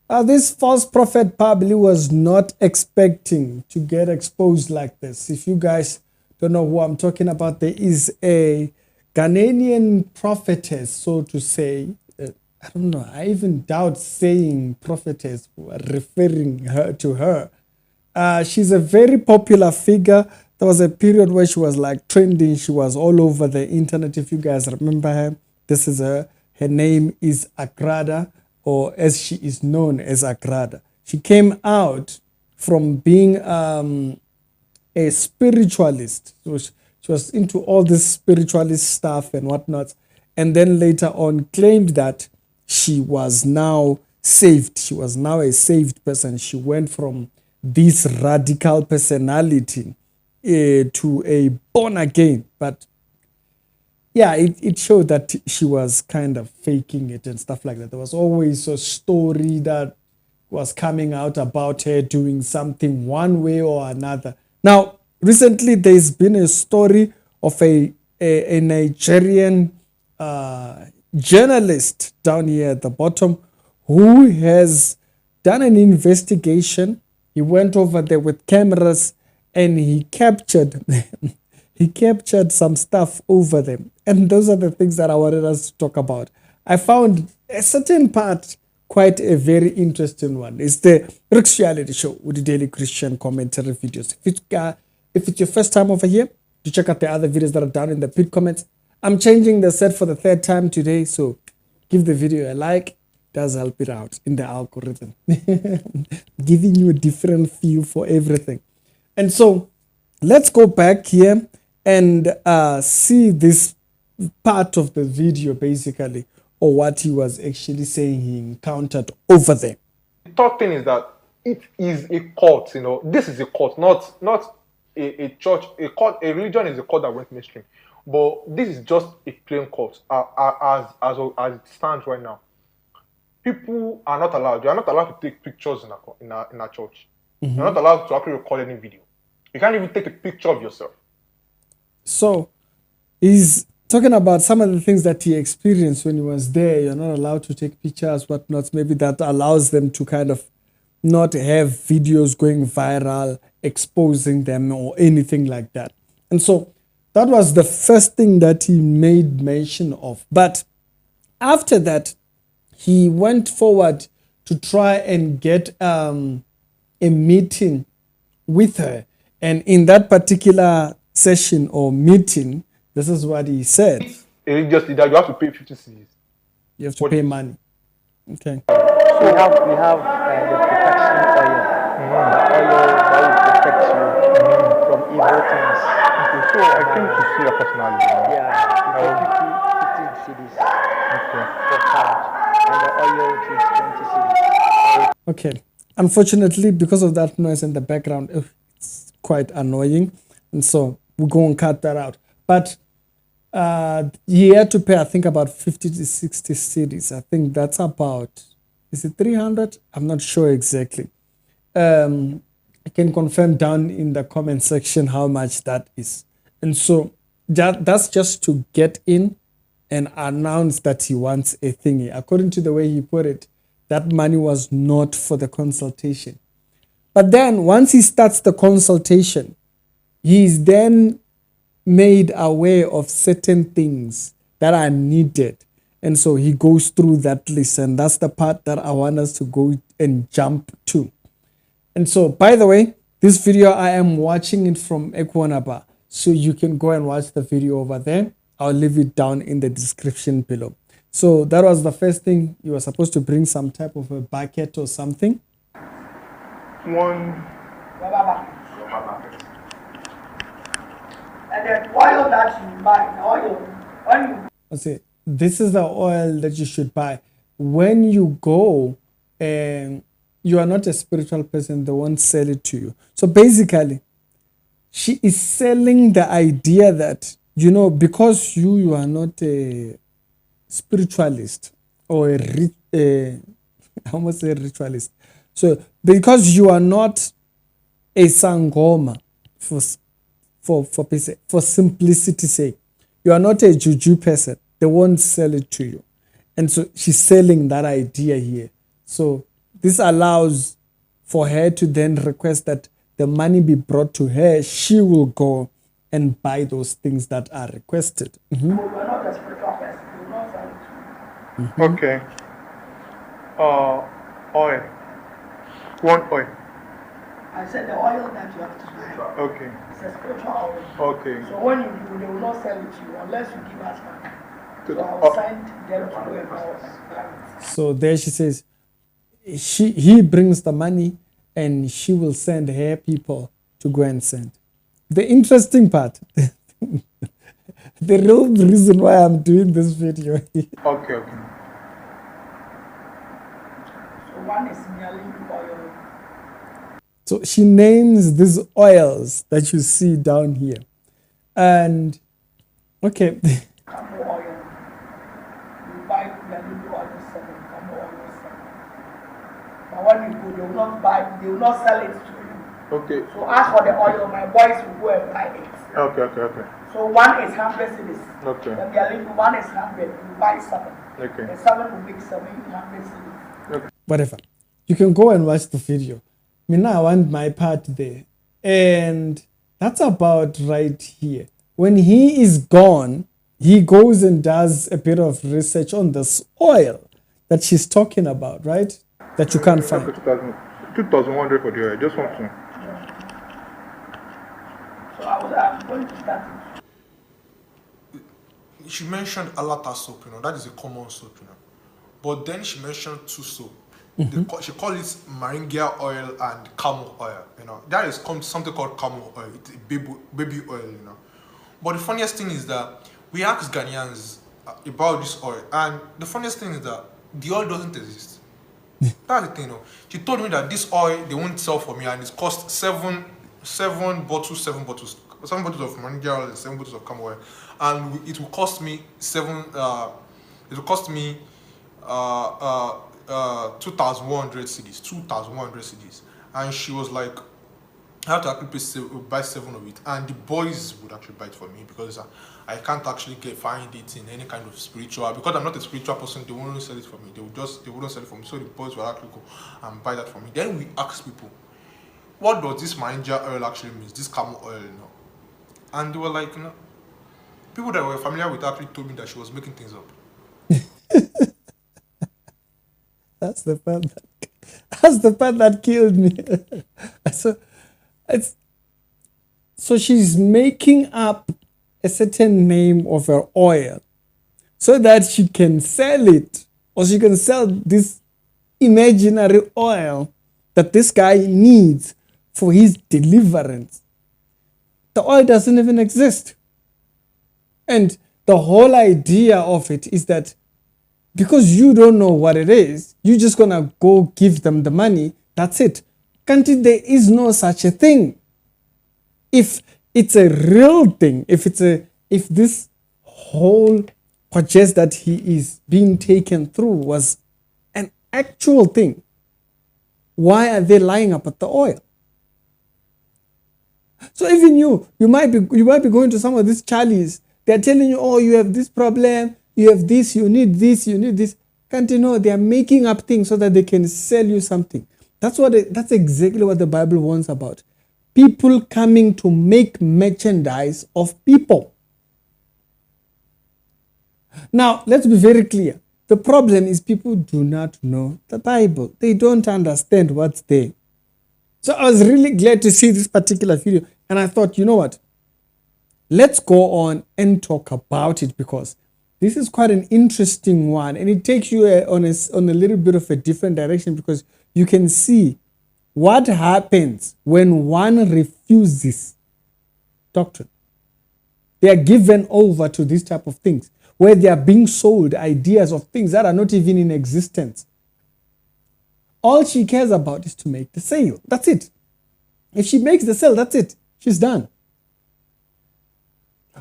This false prophet probably was not expecting to get exposed like this. If you guys don't know who I'm talking about, there is a Ghanaian prophetess, so to say. I don't know. I even doubt saying prophetess, referring her to her. She's a very popular figure. There was a period where she was like trending. She was all over the internet. If you guys remember her, this is her. Her name is Agradaa, or as she is known as Agradaa. She came out from being a spiritualist. So she was into all this spiritualist stuff and whatnot. And then later on claimed that she was now saved. She was now a saved person. She went from this radical personality to a born again. But yeah, it showed that she was kind of faking it and stuff like that. There was always a story that was coming out about her doing something one way or another. Now, recently there's been a story of a Nigerian journalist down here at the bottom who has done an investigation. He went over there with cameras and he captured he captured some stuff over them. And those are the things that I wanted us to talk about. I found a certain part quite a very interesting one. It's the Rick's Reality Show with the daily Christian commentary videos. If it's your first time over here, to check out the other videos that are down in the pinned comments. I'm changing the set for the third time today, so give the video a like. It does help it out in the algorithm. Giving you a different feel for everything. And so let's go back here and see this part of the video basically, or what he was actually saying he encountered over there. The third thing is that it is a cult. This is a cult, not a church. A cult, a religion is a cult that went mainstream, but this is just a plain cult as it stands right now. People are not allowed. You are not allowed to take pictures in a church. Mm-hmm. You're not allowed to actually record any video. You can't even take a picture of yourself. So he's talking about some of the things that he experienced when he was there. You're not allowed to take pictures, whatnot. Maybe that allows them to kind of not have videos going viral, exposing them or anything like that. And so that was the first thing that he made mention of. But after that, he went forward to try and get a meeting with her. And in that particular session or meeting, this is what he said. Just that you have to pay 50 cedis. You have to pay money. Okay. So we have the protection oil. The oil that will protect you from evil things. Okay, so I came to see her personally. Yeah, you pay 50 cedis for card, and the oil is 20 cedis. Okay. Unfortunately, because of that noise in the background, it's quite annoying. And so we're going to cut that out. But he had to pay, I think, about 50 to 60 cedis. I think that's about, is it 300? I'm not sure exactly. I can confirm down in the comment section how much that is. And so that's just to get in and announce that he wants a thingy. According to the way he put it, that money was not for the consultation. But then once he starts the consultation, he's then made aware of certain things that are needed. And so he goes through that list, and that's the part that I want us to go and jump to. And so, by the way, this video, I am watching it from Ekwanaba, so you can go and watch the video over there. I'll leave it down in the description below. So that was the first thing. You were supposed to bring some type of a bucket or something. One. And then oil that you buy, oil. I say, this is the oil that you should buy. When you go and you are not a spiritual person, they won't sell it to you. So basically, she is selling the idea that, because you are not a spiritualist or I almost say ritualist. So because you are not a Sangoma, for simplicity's sake, you are not a juju person, they won't sell it to you. And so she's selling that idea here. So this allows for her to then request that the money be brought to her. She will go and buy those things that are requested. So you are not a spiritual person. You will not sell it to you. Okay. Oil. One oil. I said the oil that you have to buy. Okay. It's a spiritual oil. Okay. So when you do, they will not sell it to you unless you give us money. So I Oh. will send them to go and buy it. So there she says, he brings the money and she will send her people to go and send. The interesting part, the real reason why I'm doing this video. Okay. So one is merely oil. So she names these oils that you see down here. And okay, Camel oil. You buy merely oil 7, camel oil 7. But when you go, they will not buy, they will not sell it to you. Okay. So as for the oil, my boys will go and buy it. Okay. So one is 100 cedis. Okay. And the other one is 100. You buy 7. Okay. The 7 will make 700 cedis. whatever. You can go and watch the video. Me now, I want my part there. And that's about right here. When he is gone, he goes and does a bit of research on this oil that she's talking about, right? That you can't find. 2,100 for the oil. Just want to. So I'm going to start it. She mentioned Alata soap, that is a common soap, But then she mentioned two soap. She called it moringa oil and camel oil, That is something called camel oil. It's a baby oil, But the funniest thing is that we asked Ghanaians about this oil, and the funniest thing is that the oil doesn't exist. That's the thing, She told me that this oil they won't sell for me, and it's cost seven bottles of moringa oil and 7 bottles of camel oil, and it will cost me 2,100 cedis, 2,100 cedis, and she was like, I have to actually buy 7 of it, and the boys would actually buy it for me because I can't actually find it in any kind of spiritual, because I'm not a spiritual person. They won't sell it for me. They wouldn't sell it for me. So the boys will actually go and buy that for me. Then we ask people, what does this moringa oil actually mean? This camel oil, And they were like, people that were familiar with her actually told me that she was making things up. That's the part that killed me. So she's making up a certain name of her oil so that she can sell it, or she can sell this imaginary oil that this guy needs for his deliverance. The oil doesn't even exist. And the whole idea of it is that because you don't know what it is, you're just going to go give them the money. That's it. There is no such a thing. If it's a real thing, if this whole purchase that he is being taken through was an actual thing, why are they lying about the oil? So even you might be going to some of these Charlies. They're telling you, oh, you have this problem, you have this, you need this, you need this. Can't you know they are making up things so that they can sell you something? That's exactly what the Bible warns about. People coming to make merchandise of people. Now, let's be very clear. The problem is people do not know the Bible. They don't understand what's there. So I was really glad to see this particular video. And I thought, you know what? Let's go on and talk about it, because this is quite an interesting one. And it takes you on a little bit of a different direction, because you can see what happens when one refuses doctrine. They are given over to these type of things, where they are being sold ideas of things that are not even in existence. All she cares about is to make the sale. That's it. If she makes the sale, that's it. She's done.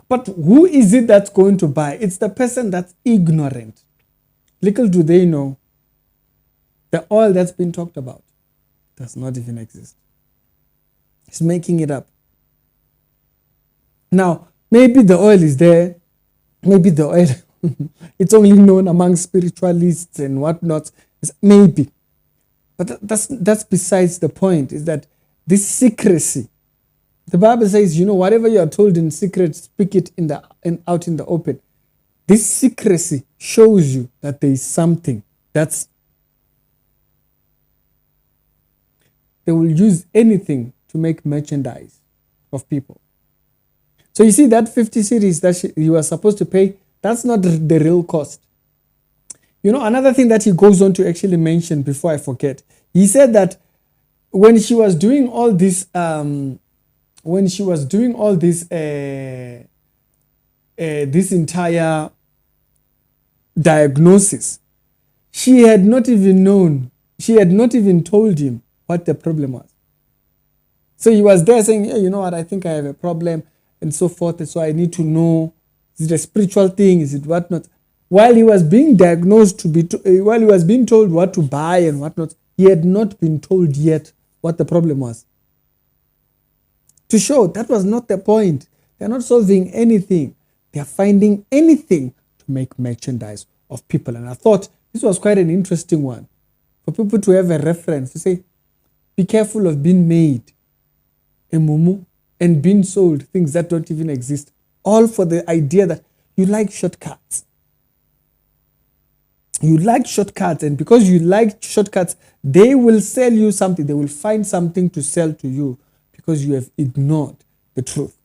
But who is it that's going to buy? It's the person that's ignorant. Little do they know, the oil that's been talked about does not even exist. He's making it up. Now, maybe the oil is there. Maybe the oil, it's only known among spiritualists and whatnot. Maybe. But that's besides the point, is that this secrecy, the Bible says, whatever you are told in secret, speak it out in the open. This secrecy shows you that there is something they will use anything to make merchandise of people. So you see that 50 cities that you are supposed to pay, that's not the real cost. Another thing that he goes on to actually mention before I forget, he said that when she was doing all this, this entire diagnosis, she had not even told him what the problem was. So he was there saying, hey, you know what, I think I have a problem and so forth, and so I need to know, is it a spiritual thing, is it whatnot? While he was being diagnosed while he was being told what to buy and whatnot, he had not been told yet what the problem was. To show that was not the point. They're not solving anything. They're finding anything to make merchandise of people. And I thought this was quite an interesting one for people to have a reference to say, be careful of being made a mumu and being sold things that don't even exist. All for the idea that you like shortcuts. You like shortcuts, and because you like shortcuts, they will sell you something. They will find something to sell to you because you have ignored the truth.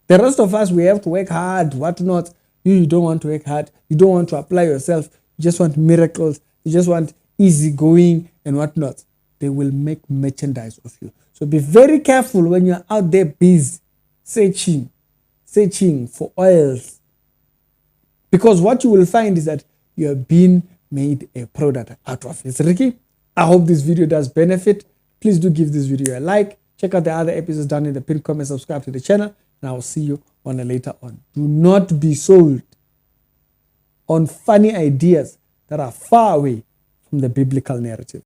The rest of us, we have to work hard, whatnot. You don't want to work hard. You don't want to apply yourself. You just want miracles. You just want easy going and whatnot. They will make merchandise of you. So be very careful when you're out there busy searching for oils. Because what you will find is that you are being made a product out of. It's Ricky. I hope this video does benefit. Please do give this video a like. Check out the other episodes down in the pinned comment. Subscribe to the channel. And I will see you on a later on. Do not be sold on funny ideas that are far away from the biblical narrative.